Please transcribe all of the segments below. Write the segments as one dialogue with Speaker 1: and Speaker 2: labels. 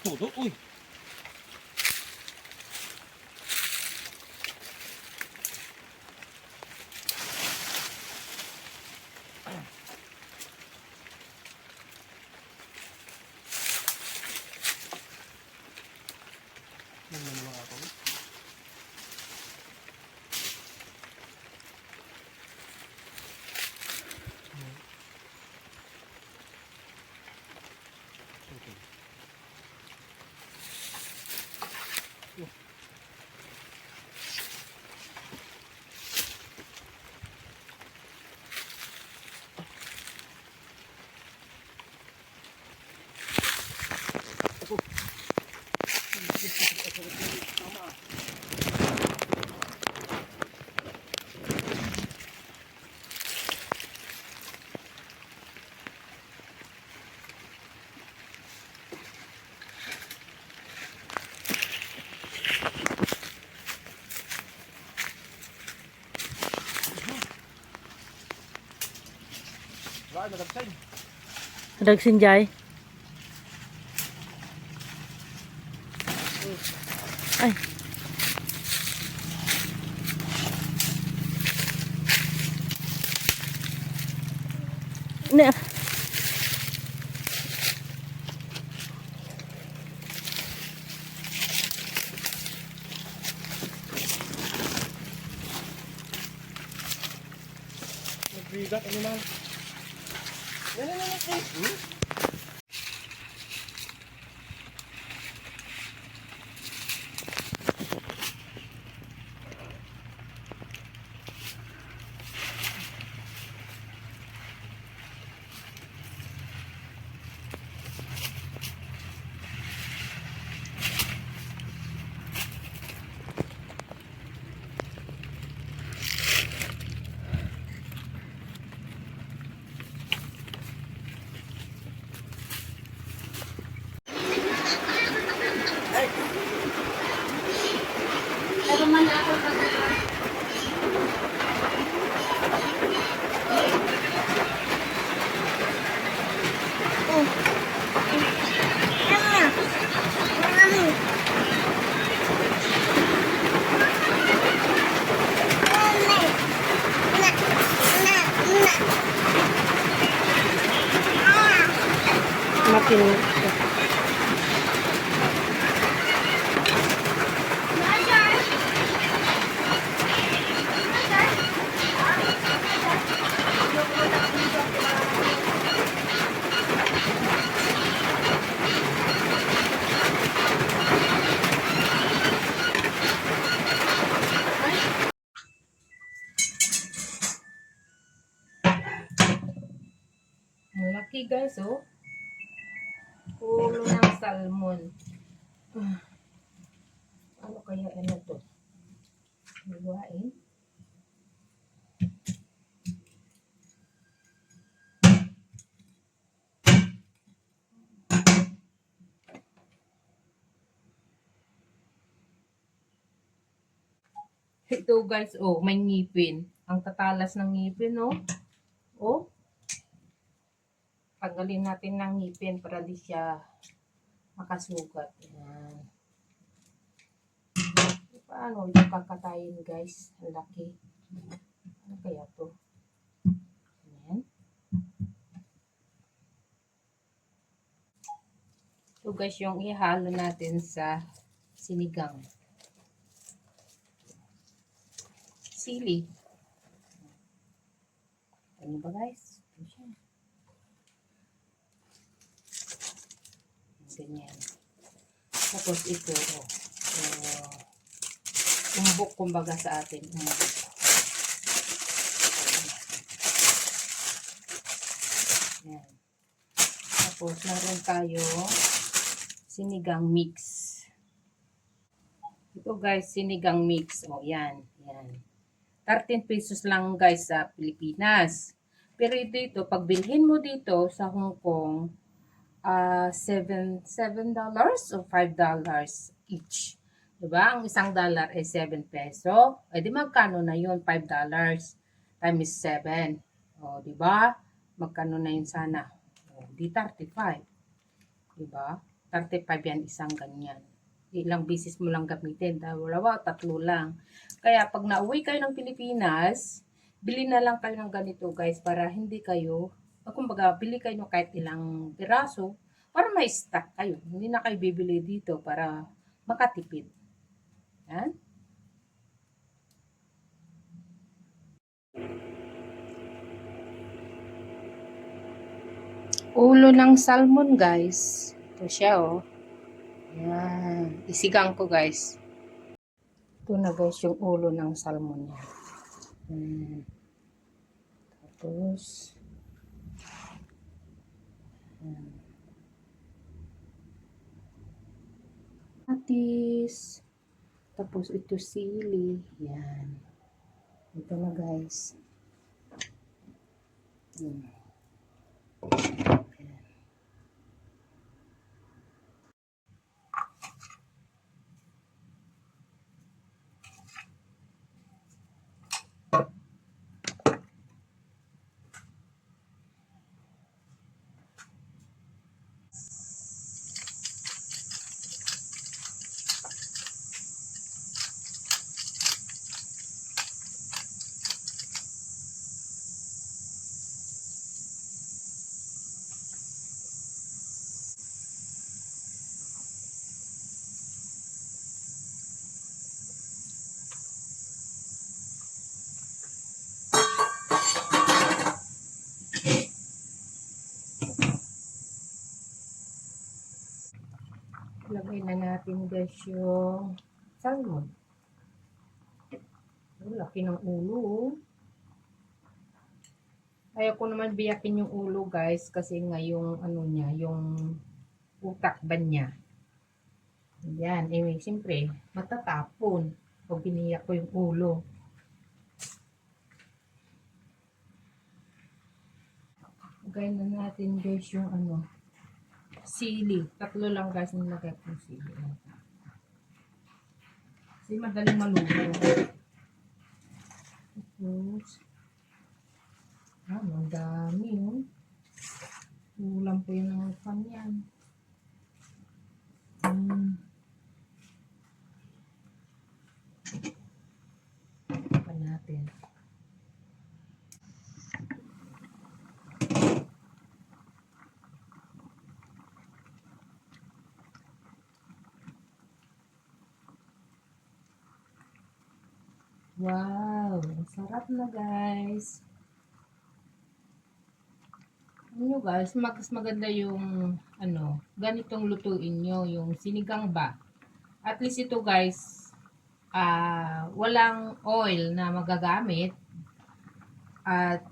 Speaker 1: Todo, uy. Right, nagapsay.
Speaker 2: Dagsinjay. Ay. Ne.
Speaker 1: Nagbigat ano man. Yan.
Speaker 3: Pero man ako pag
Speaker 2: Makinig.
Speaker 3: ang laki guys, oh. Ulo ng salmon. Ano kaya ano to? Hiwain. Ito guys, oh, may ngipin. Ang tatalas ng ngipin, oh. Oh. Tanggalin natin ng ngipin para di siya makasugat. Yan. Paano ito kakatayin guys? Ang laki. Ano kaya to? Yan. Ito guys yung ihalo natin sa sinigang. Sili. Ano ba guys? Ito siya. Ganyan. Tapos ito, oh. Umbok kumbaga sa atin. Umbok. Yan. Tapos meron tayo sinigang mix. Ito guys, sinigang mix. O, yan. Yan. 13 pesos lang guys sa Pilipinas. Pero ito, pag bilhin mo dito sa Hong Kong, $7 o $5 each. Diba? Ang isang dollar ay 7 peso. Eh di magkano na yun? $5 times 7. O, diba? Magkano na yun sana? O, di 35. Diba? 35 yan, isang ganyan. Ilang bisis mo lang gamitin. Dalawa, tatlo lang. Kaya pag nauwi kayo ng Pilipinas, bili na lang kayo ng ganito guys para hindi kayo, kumbaga, bili kayo ng kahit ilang piraso para may stock kayo. Hindi na kayo bibili dito para makatipid. Yan. Ulo ng salmon guys. Ito siya oh. Yan. Isigang ko guys. Ito na guys yung ulo ng salmon niya. Tapos patis. Tapos ito sili. Yan. Ito na guys. Yan. Lagay na natin guys yung salmon. Laki ng ulo. Ayaw ko naman biyakin yung ulo guys kasi nga yung ano niya, yung utak ba niya. Yan, siyempre matatapon pag biniyak ko yung ulo. Lagay na natin guys yung ano, sili. Tatlo lang guys yung lagay ko yung sili. Kasi madaling maluto. Tapos, ang dami yun. Ulam po yun ng kanyan. Pa natin. Wow, sarap na guys. Ano guys, mas maganda yung ano, ganitong lutuin nyo, yung sinigang ba. At least ito guys, walang oil na magagamit. At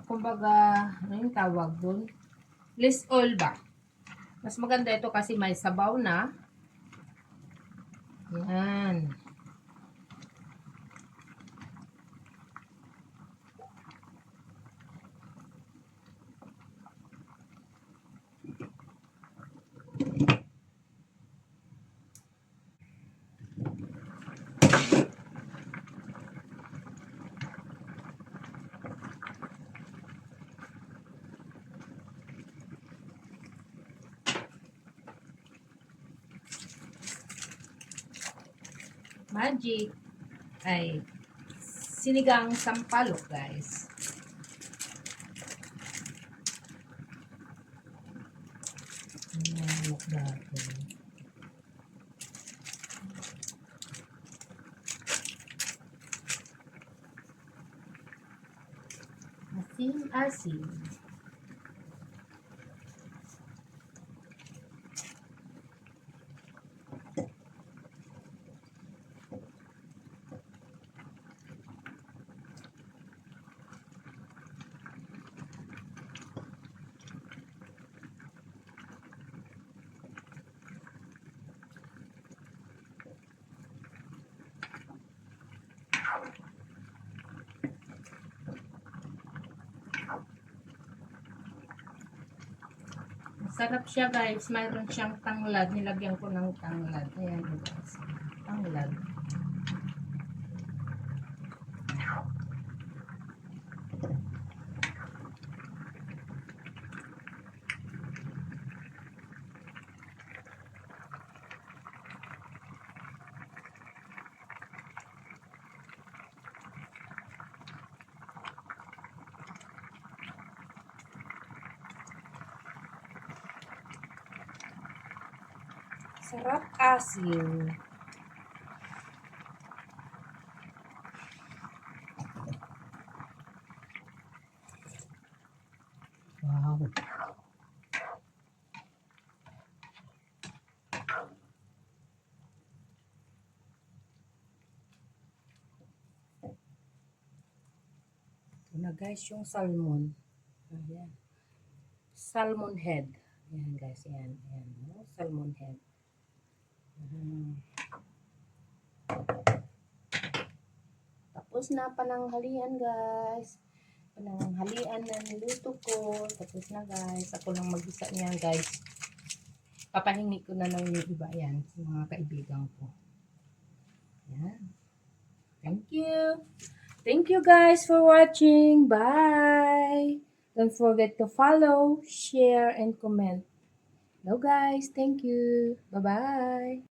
Speaker 3: kumbaga, ano yung tawag dun? Less oil ba? Mas maganda ito kasi may sabaw na. Yan. Magic ay sinigang sampalok guys. Ayan, natin. Asin-asin. Sarap siya guys. Mayroon siyang tanglad. Nilagyan ko ng tanglad. Ayan guys. Tanglad. Sarap asin. Wow. Ito na guys, yung salmon. Ayan. Salmon head. Ayan guys, ayan. Ayan. Oh, salmon head. Tapos na pananghalian guys. Pananghalian na niluto ko. Tapos na guys. Ako lang mag-isa niyan guys. Papahingi ko na lang yung iba yan sa mga kaibigan ko. Ayan. Thank you. Thank you guys for watching. Bye. Don't forget to follow, share, and comment. Hello guys. Thank you. Bye-bye.